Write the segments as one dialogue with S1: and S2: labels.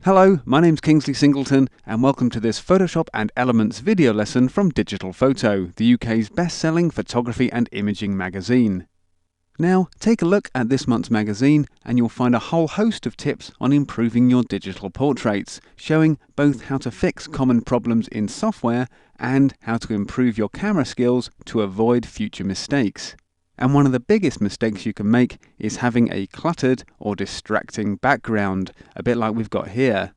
S1: Hello, my name's Kingsley Singleton and welcome to this Photoshop and Elements video lesson from Digital Photo, the UK's best-selling photography and imaging magazine. Now, take a look at this month's magazine and you'll find a whole host of tips on improving your digital portraits, showing both how to fix common problems in software and how to improve your camera skills to avoid future mistakes. And one of the biggest mistakes you can make is having a cluttered or distracting background, a bit like we've got here.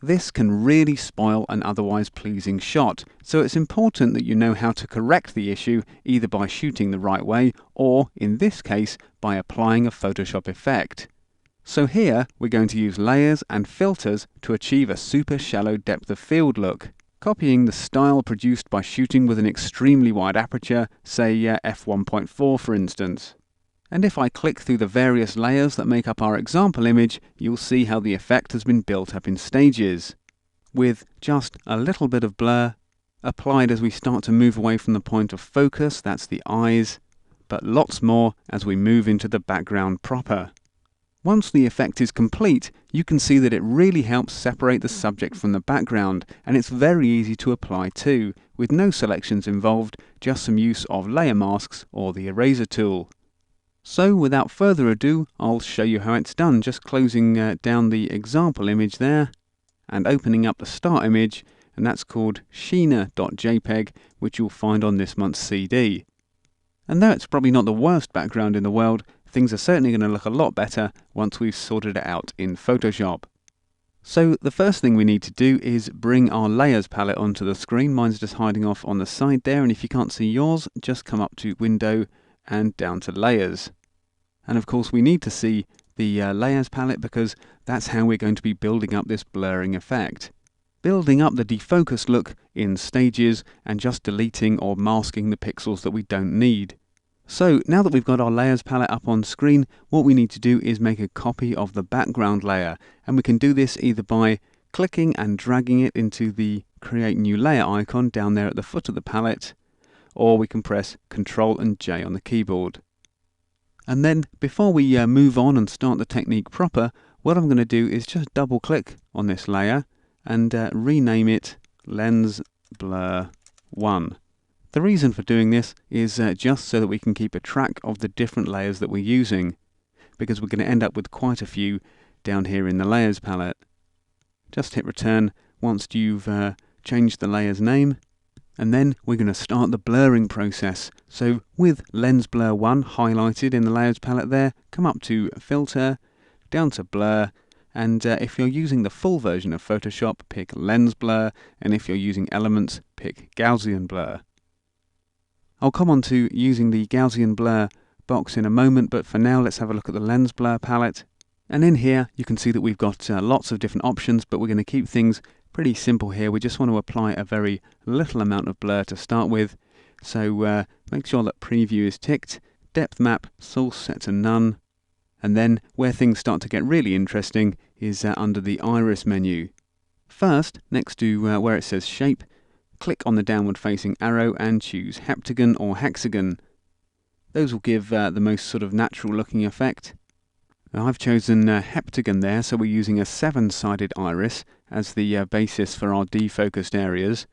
S1: This can really spoil an otherwise pleasing shot, so it's important that you know how to correct the issue either by shooting the right way or, in this case, by applying a Photoshop effect. So here we're going to use layers and filters to achieve a super shallow depth of field look, copying the style produced by shooting with an extremely wide aperture, say f1.4 for instance. And if I click through the various layers that make up our example image, you'll see how the effect has been built up in stages, with just a little bit of blur applied as we start to move away from the point of focus, that's the eyes, but lots more as we move into the background proper. Once the effect is complete, you can see that it really helps separate the subject from the background, and it's very easy to apply too, with no selections involved, just some use of layer masks or the eraser tool. So without further ado, I'll show you how it's done, just closing down the example image there and opening up the start image, and that's called sheena.jpg, which you'll find on this month's CD. And though it's probably not the worst background in the world, things are certainly going to look a lot better once we've sorted it out in Photoshop. So the first thing we need to do is bring our layers palette onto the screen. Mine's just hiding off on the side there, and if you can't see yours, just come up to Window and down to Layers. And of course we need to see the layers palette because that's how we're going to be building up this blurring effect. Building up the defocus look in stages and just deleting or masking the pixels that we don't need. So now that we've got our layers palette up on screen, what we need to do is make a copy of the background layer, and we can do this either by clicking and dragging it into the create new layer icon down there at the foot of the palette, or we can press Ctrl and J on the keyboard. And then before we move on and start the technique proper, what I'm going to do is just double click on this layer and rename it Lens Blur 1. The reason for doing this is just so that we can keep a track of the different layers that we're using, because we're going to end up with quite a few down here in the layers palette. Just hit return once you've changed the layer's name, and then we're going to start the blurring process. So with Lens Blur 1 highlighted in the layers palette there, come up to Filter, down to Blur, and if you're using the full version of Photoshop, pick Lens Blur, and if you're using Elements, pick Gaussian Blur. I'll come on to using the Gaussian blur box in a moment, but for now let's have a look at the lens blur palette. And in here you can see that we've got lots of different options, but we're going to keep things pretty simple here. We just want to apply a very little amount of blur to start with. So make sure that preview is ticked, depth map, source set to none, and then where things start to get really interesting is under the iris menu. First, next to where it says shape, click on the downward facing arrow and choose heptagon or hexagon. Those will give the most sort of natural looking effect. Now I've chosen heptagon there, so we're using a 7-sided iris as the basis for our defocused areas.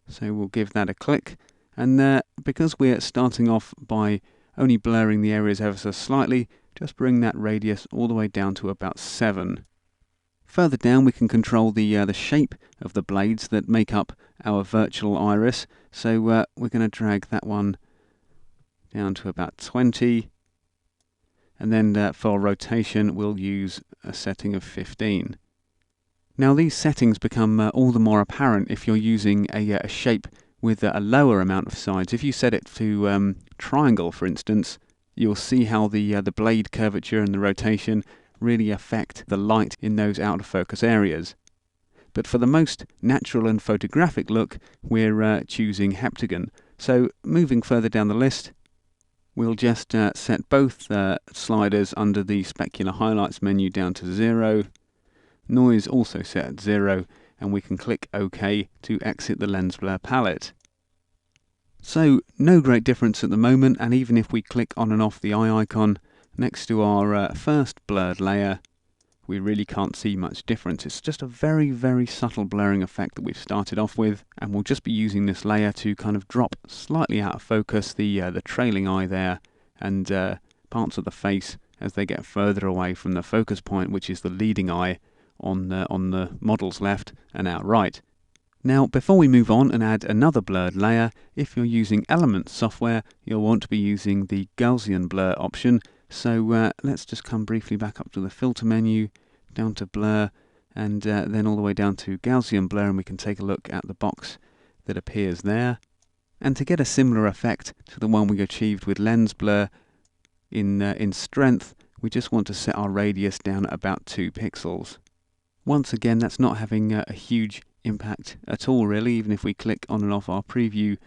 S1: So we'll give that a click, and because we're starting off by only blurring the areas ever so slightly, just bring that radius all the way down to about 7. Further down we can control the shape of the blades that make up our virtual iris, so we're going to drag that one down to about 20, and then for rotation we'll use a setting of 15. Now these settings become all the more apparent if you're using a shape with a lower amount of sides. If you set it to triangle for instance, you'll see how the blade curvature and the rotation really affect the light in those out of focus areas. But for the most natural and photographic look, we're choosing heptagon. So moving further down the list, we'll just set both sliders under the specular highlights menu down to 0, noise also set at 0, and we can click OK to exit the lens blur palette. So no great difference at the moment, and even if we click on and off the eye icon next to our first blurred layer, we really can't see much difference. It's just a very, very subtle blurring effect that we've started off with, and we'll just be using this layer to kind of drop slightly out of focus the trailing eye there, and parts of the face as they get further away from the focus point, which is the leading eye on the model's left and our right. Now, before we move on and add another blurred layer, if you're using Elements software, you'll want to be using the Gaussian blur option. So let's just come briefly back up to the filter menu, down to blur, and then all the way down to Gaussian blur, and we can take a look at the box that appears there. And to get a similar effect to the one we achieved with lens blur in strength, we just want to set our radius down at about 2 pixels. Once again, that's not having a huge impact at all really, even if we click on and off our preview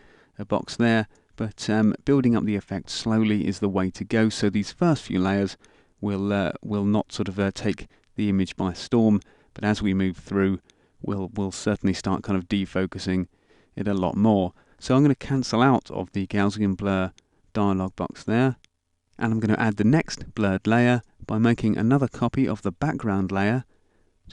S1: box there, but building up the effect slowly is the way to go. So these first few layers will not sort of take the image by storm, but as we move through, we'll certainly start kind of defocusing it a lot more. So I'm going to cancel out of the Gaussian blur dialog box there, and I'm going to add the next blurred layer by making another copy of the background layer.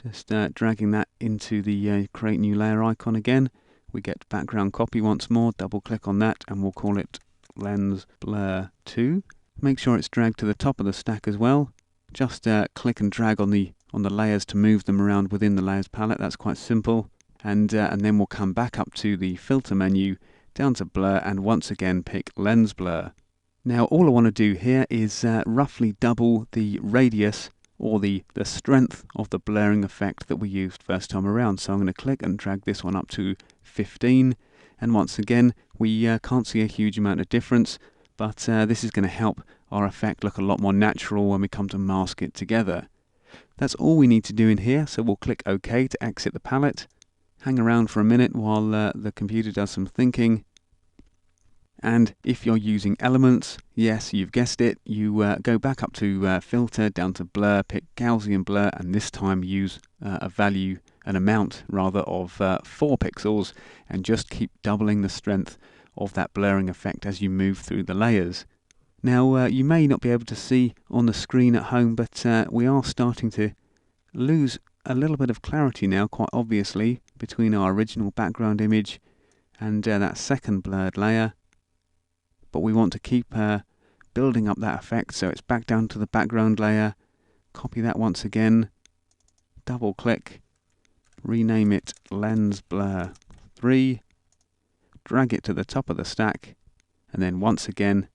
S1: Just dragging that into the create new layer icon again. We get background copy once more, double click on that, and we'll call it lens blur 2. Make sure it's dragged to the top of the stack as well. Just click and drag on the layers to move them around within the layers palette. That's quite simple. And then we'll come back up to the filter menu, down to blur, and once again pick lens blur. Now all I want to do here is roughly double the radius or the strength of the blurring effect that we used first time around. So I'm going to click and drag this one up to 15, and once again we can't see a huge amount of difference, but this is going to help our effect look a lot more natural when we come to mask it together. That's all we need to do in here, so we'll click OK to exit the palette. Hang around for a minute while the computer does some thinking. And if you're using Elements, yes, you've guessed it, you go back up to Filter, down to Blur, pick Gaussian Blur, and this time use an amount rather of 4 pixels, and just keep doubling the strength of that blurring effect as you move through the layers. Now, you may not be able to see on the screen at home, but we are starting to lose a little bit of clarity now, quite obviously, between our original background image and that second blurred layer. But we want to keep building up that effect, so it's back down to the background layer, copy that once again, double click, rename it lens blur 3, drag it to the top of the stack, and then once again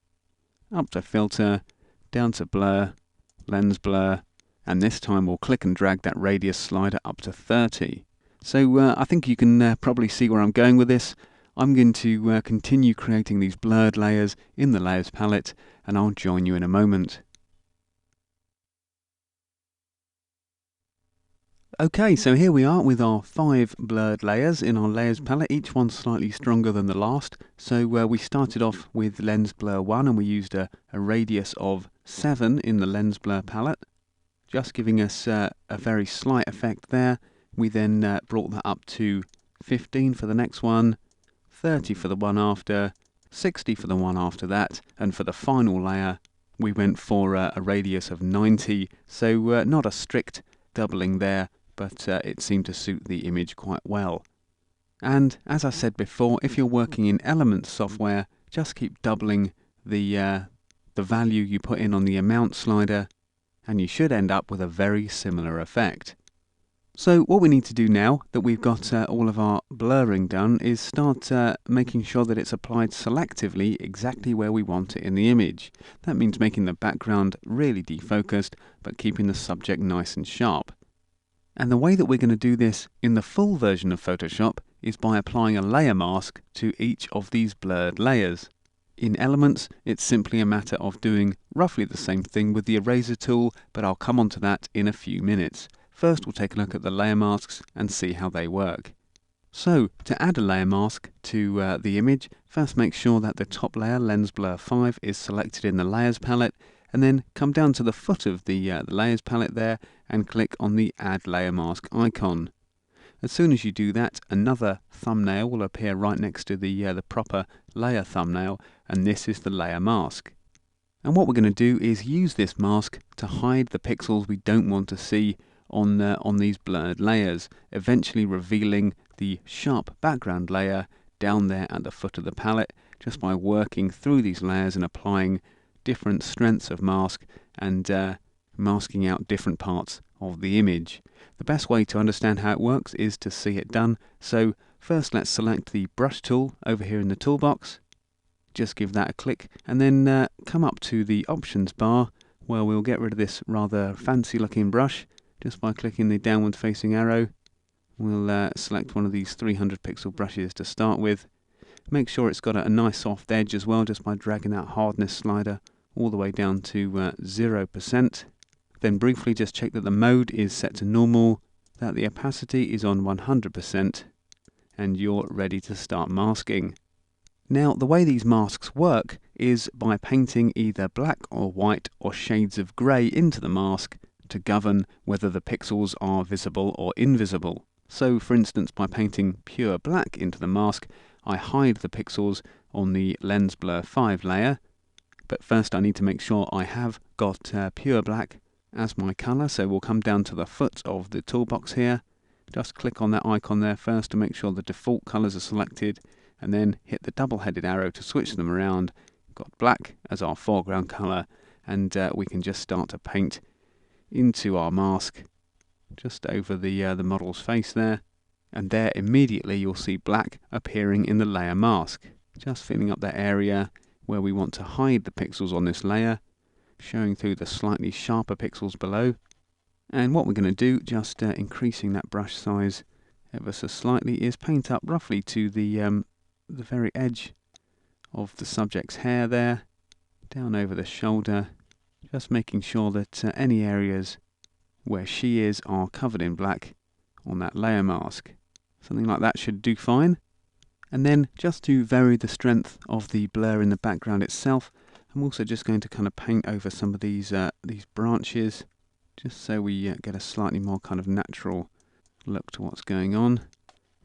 S1: up to filter, down to blur, lens blur, and this time we'll click and drag that radius slider up to 30. So I think you can probably see where I'm going with this. I'm going to continue creating these blurred layers in the Layers palette, and I'll join you in a moment. Okay, so here we are with our 5 blurred layers in our Layers palette, each one slightly stronger than the last. So we started off with Lens Blur 1, and we used a radius of 7 in the Lens Blur palette, just giving us a very slight effect there. We then brought that up to 15 for the next one, 30 for the one after, 60 for the one after that, and for the final layer we went for a radius of 90, so not a strict doubling there, but it seemed to suit the image quite well. And as I said before, if you're working in Elements software, just keep doubling the value you put in on the amount slider, and you should end up with a very similar effect. So what we need to do now that we've got all of our blurring done is start making sure that it's applied selectively exactly where we want it in the image. That means making the background really defocused, but keeping the subject nice and sharp. And the way that we're going to do this in the full version of Photoshop is by applying a layer mask to each of these blurred layers. In Elements, it's simply a matter of doing roughly the same thing with the eraser tool, but I'll come on to that in a few minutes. First, we'll take a look at the layer masks and see how they work. So, to add a layer mask to the image, first make sure that the top layer, Lens Blur 5, is selected in the Layers palette, and then come down to the foot of the Layers palette there and click on the Add Layer Mask icon. As soon as you do that, another thumbnail will appear right next to the proper layer thumbnail, and this is the layer mask. And what we're going to do is use this mask to hide the pixels we don't want to see on these blurred layers, eventually revealing the sharp background layer down there at the foot of the palette, just by working through these layers and applying different strengths of mask and masking out different parts of the image. The best way to understand how it works is to see it done. So first let's select the brush tool over here in the toolbox. Just give that a click and then come up to the options bar where we'll get rid of this rather fancy looking brush just by clicking the downward facing arrow. We'll select one of these 300 pixel brushes to start with. Make sure it's got a nice soft edge as well, just by dragging that hardness slider all the way down to 0%. Then briefly just check that the mode is set to normal, that the opacity is on 100%, and you're ready to start masking. Now, the way these masks work is by painting either black or white or shades of grey into the mask to govern whether the pixels are visible or invisible. So, for instance, by painting pure black into the mask, I hide the pixels on the Lens Blur 5 layer. But first I need to make sure I have got pure black as my colour, so we'll come down to the foot of the toolbox here. Just click on that icon there first to make sure the default colours are selected, and then hit the double-headed arrow to switch them around. We've got black as our foreground colour, and we can just start to paint into our mask just over the model's face there, and there immediately you'll see black appearing in the layer mask, just filling up that area where we want to hide the pixels on this layer, showing through the slightly sharper pixels below. And what we're going to do, just increasing that brush size ever so slightly, is paint up roughly to the very edge of the subject's hair there, down over the shoulder, just making sure that any areas where she is are covered in black on that layer mask. Something like that should do fine. And then just to vary the strength of the blur in the background itself, I'm also just going to kind of paint over some of these branches, just so we get a slightly more kind of natural look to what's going on.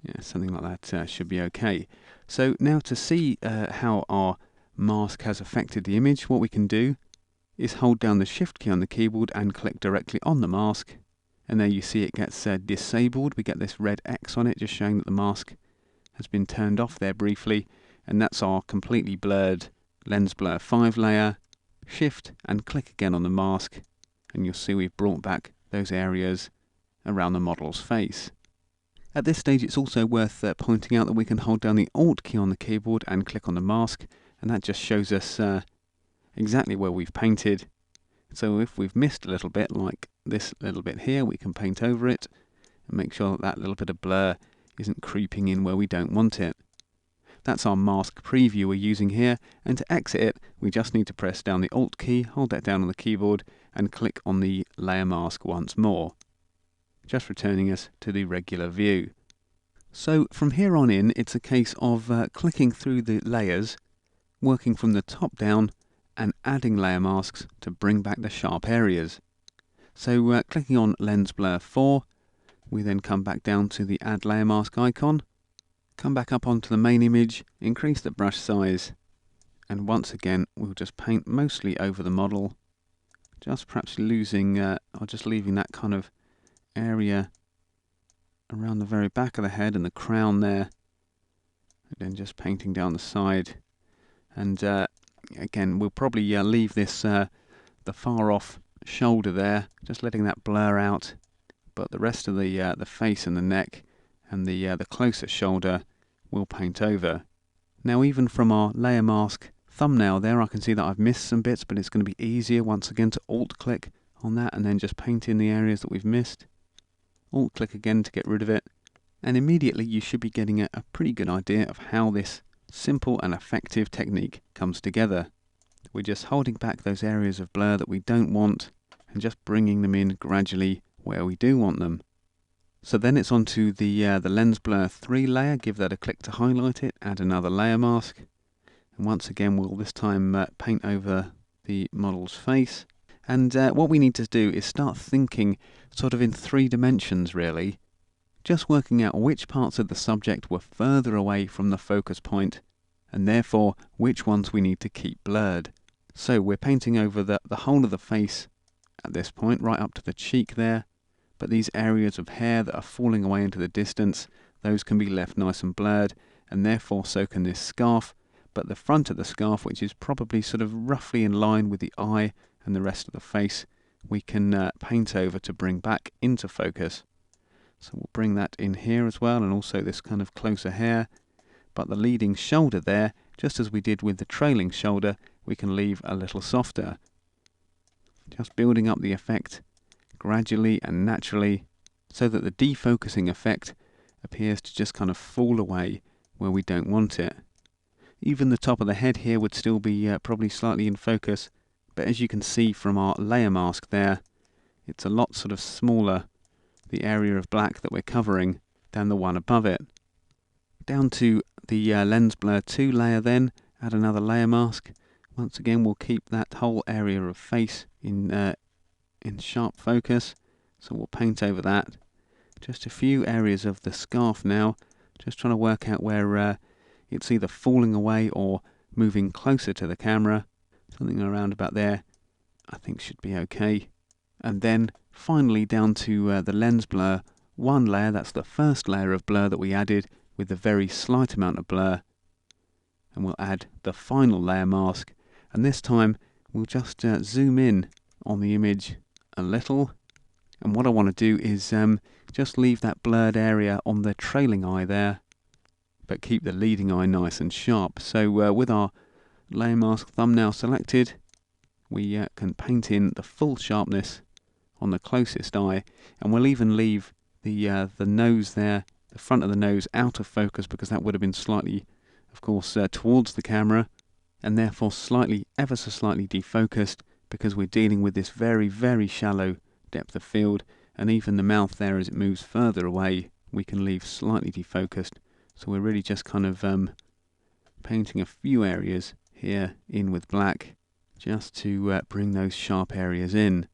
S1: Yeah, something like that should be okay. So now to see how our mask has affected the image, what we can do is hold down the Shift key on the keyboard and click directly on the mask, and there you see it gets disabled. We get this red X on it, just showing that the mask has been turned off there briefly, and that's our completely blurred Lens Blur 5 layer. Shift and click again on the mask, and you'll see we've brought back those areas around the model's face. At this stage it's also worth pointing out that we can hold down the Alt key on the keyboard and click on the mask, and that just shows us exactly where we've painted. So if we've missed a little bit, like this little bit here, we can paint over it and make sure that that little bit of blur isn't creeping in where we don't want it. That's our mask preview we're using here, and to exit it we just need to press down the Alt key, hold that down on the keyboard and click on the layer mask once more, just returning us to the regular view. So from here on in it's a case of clicking through the layers, working from the top down and adding layer masks to bring back the sharp areas. So clicking on Lens Blur 4, we then come back down to the Add Layer Mask icon, come back up onto the main image, increase the brush size, and once again we'll just paint mostly over the model, just perhaps losing or just leaving that kind of area around the very back of the head and the crown there, and then just painting down the side. And again, we'll probably leave this the far off shoulder there, just letting that blur out, but the rest of the face and the neck and the closer shoulder we'll paint over. Now even from our layer mask thumbnail there I can see that I've missed some bits, but it's going to be easier once again to Alt click on that and then just paint in the areas that we've missed. Alt click again to get rid of it, and immediately you should be getting a pretty good idea of how this simple and effective technique comes together. We're just holding back those areas of blur that we don't want and just bringing them in gradually where we do want them. So then it's on to the Lens Blur 3 layer. Give that a click to highlight it, add another layer mask, and once again we'll this time paint over the model's face. And what we need to do is start thinking sort of in 3 dimensions really, just working out which parts of the subject were further away from the focus point, and therefore which ones we need to keep blurred. So we're painting over the whole of the face at this point, right up to the cheek there, but these areas of hair that are falling away into the distance, those can be left nice and blurred, and therefore so can this scarf. But the front of the scarf, which is probably sort of roughly in line with the eye and the rest of the face, we can paint over to bring back into focus. So we'll bring that in here as well, and also this kind of closer hair. But the leading shoulder there, just as we did with the trailing shoulder, we can leave a little softer. Just building up the effect gradually and naturally, so that the defocusing effect appears to just kind of fall away where we don't want it. Even the top of the head here would still be probably slightly in focus, but as you can see from our layer mask there, it's a lot sort of smaller, the area of black that we're covering, than the one above it. Down to the lens blur 2 layer then, add another layer mask. Once again we'll keep that whole area of face in sharp focus, so we'll paint over that. Just a few areas of the scarf now, just trying to work out where it's either falling away or moving closer to the camera. Something around about there I think should be okay. And then finally down to the lens blur 1 layer, that's the first layer of blur that we added with a very slight amount of blur. And we'll add the final layer mask, and this time we'll just zoom in on the image a little. And what I want to do is just leave that blurred area on the trailing eye there, but keep the leading eye nice and sharp. So with our layer mask thumbnail selected, we can paint in the full sharpness on the closest eye, and we'll even leave the nose there, the front of the nose, out of focus, because that would have been slightly, of course, towards the camera, and therefore slightly, ever so slightly defocused, because we're dealing with this very, very shallow depth of field. And even the mouth there, as it moves further away, we can leave slightly defocused. So we're really just kind of painting a few areas here in with black, just to bring those sharp areas in.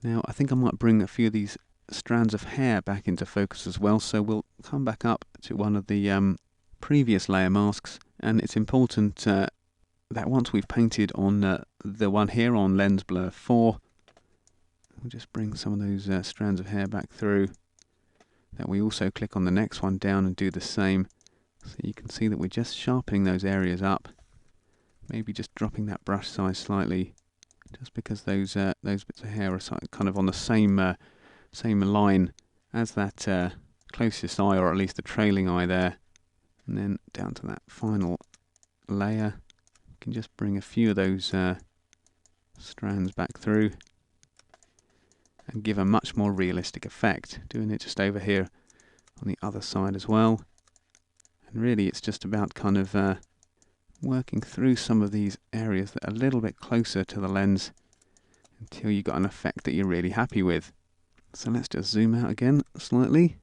S1: Now I think I might bring a few of these strands of hair back into focus as well, so we'll come back up to one of the previous layer masks, and it's important that once we've painted on the one here on lens blur 4, we'll just bring some of those strands of hair back through, that we also click on the next one down and do the same. So you can see that we're just sharpening those areas up, maybe just dropping that brush size slightly, just because those bits of hair are kind of on the same line as that closest eye, or at least the trailing eye there. And then down to that final layer, you can just bring a few of those strands back through and give a much more realistic effect. Doing it just over here on the other side as well. And really it's just about kind of working through some of these areas that are a little bit closer to the lens until you've got an effect that you're really happy with. So let's just zoom out again slightly,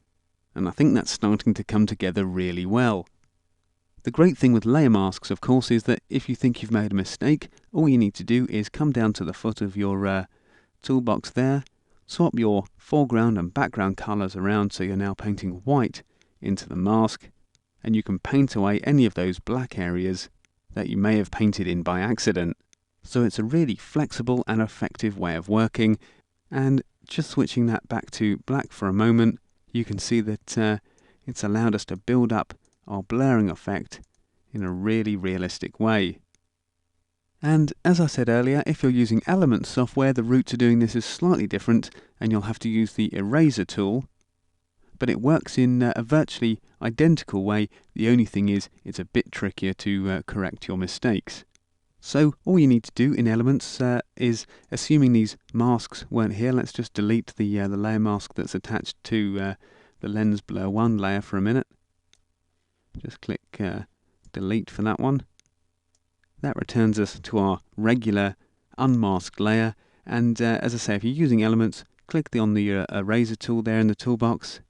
S1: and I think that's starting to come together really well. The great thing with layer masks, of course, is that if you think you've made a mistake, all you need to do is come down to the foot of your toolbox there, swap your foreground and background colours around so you're now painting white into the mask, and you can paint away any of those black areas that you may have painted in by accident. So it's a really flexible and effective way of working. And just switching that back to black for a moment, you can see that it's allowed us to build up our blurring effect in a really realistic way. And as I said earlier, if you're using Elements software, the route to doing this is slightly different, and you'll have to use the eraser tool, but it works in a virtually identical way. The only thing is it's a bit trickier to correct your mistakes. So all you need to do in Elements is, assuming these masks weren't here, let's just delete the layer mask that's attached to the lens blur 1 layer for a minute. Just click delete for that one. That returns us to our regular unmasked layer, and as I say, if you're using Elements, click on the eraser tool there in the toolbox.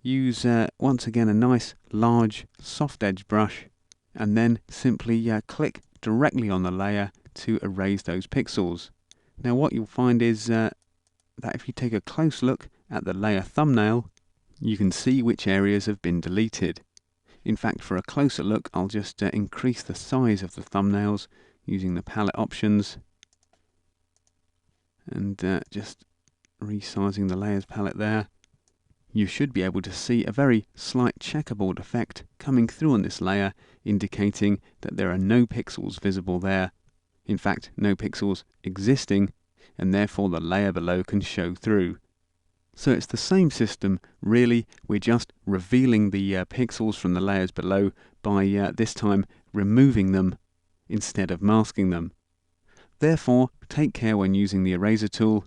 S1: Use once again a nice large soft edge brush, and then simply click directly on the layer to erase those pixels. Now what you'll find is that if you take a close look at the layer thumbnail, you can see which areas have been deleted. In fact, for a closer look, I'll just increase the size of the thumbnails using the palette options, and just resizing the layers palette there. you should be able to see a very slight checkerboard effect coming through on this layer, indicating that there are no pixels visible there. In fact, no pixels existing, and therefore the layer below can show through. So it's the same system, really. We're just revealing the pixels from the layers below by this time removing them instead of masking them. Therefore, take care when using the eraser tool,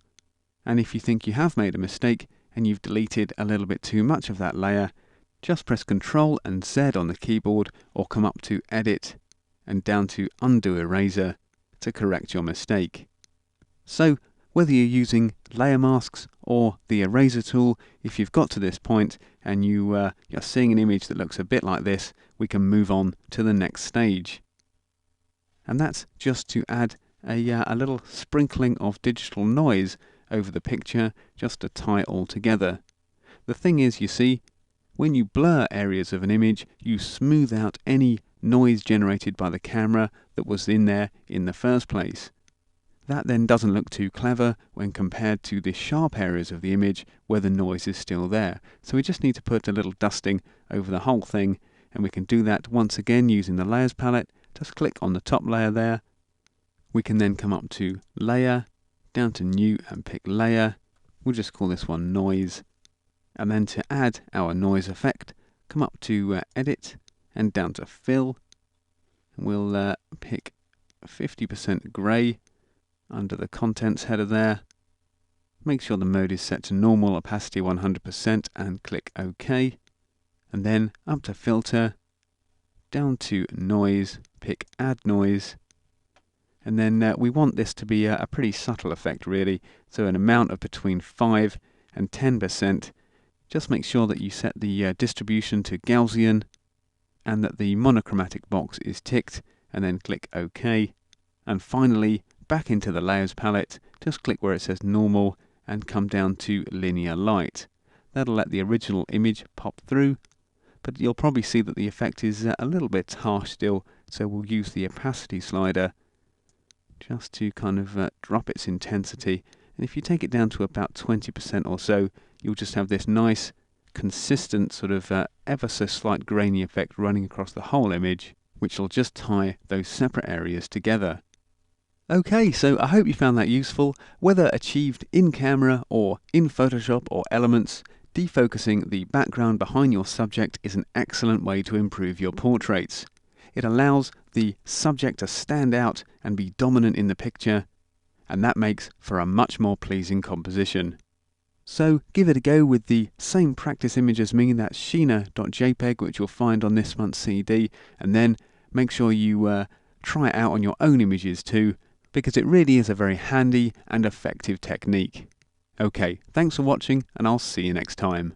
S1: and if you think you have made a mistake and you've deleted a little bit too much of that layer, just press Ctrl and Z on the keyboard, or come up to Edit and down to Undo Eraser to correct your mistake. So, whether you're using layer masks or the eraser tool, if you've got to this point and you're seeing an image that looks a bit like this, we can move on to the next stage. And that's just to add a little sprinkling of digital noise over the picture, just to tie it all together. The thing is, you see, when you blur areas of an image, you smooth out any noise generated by the camera that was in there in the first place. That then doesn't look too clever when compared to the sharp areas of the image where the noise is still there. So we just need to put a little dusting over the whole thing, and we can do that once again using the layers palette. Just click on the top layer there. We can then come up to Layer, down to New and pick Layer. We'll just call this one Noise. And then to add our noise effect, come up to Edit and down to Fill. We'll pick 50% grey under the contents header there. Make sure the mode is set to normal, opacity 100%, and click OK. And then up to Filter, down to Noise, pick Add Noise. And then we want this to be a pretty subtle effect, really, so an amount of between 5 and 10%. Just make sure that you set the distribution to Gaussian and that the monochromatic box is ticked, and then click OK. And finally, back into the Layers palette, just click where it says Normal and come down to Linear Light. That'll let the original image pop through, but you'll probably see that the effect is a little bit harsh still, so we'll use the opacity slider just to kind of drop its intensity. And if you take it down to about 20% or so, you'll just have this nice, consistent sort of ever so slight grainy effect running across the whole image, which will just tie those separate areas together. Okay, so I hope you found that useful. Whether achieved in camera or in Photoshop or Elements, defocusing the background behind your subject is an excellent way to improve your portraits. It allows the subject to stand out and be dominant in the picture, and that makes for a much more pleasing composition. So give it a go with the same practice image as me, that's sheena.jpg, which you'll find on this month's CD, and then make sure you try it out on your own images too, because it really is a very handy and effective technique. Okay, thanks for watching, and I'll see you next time.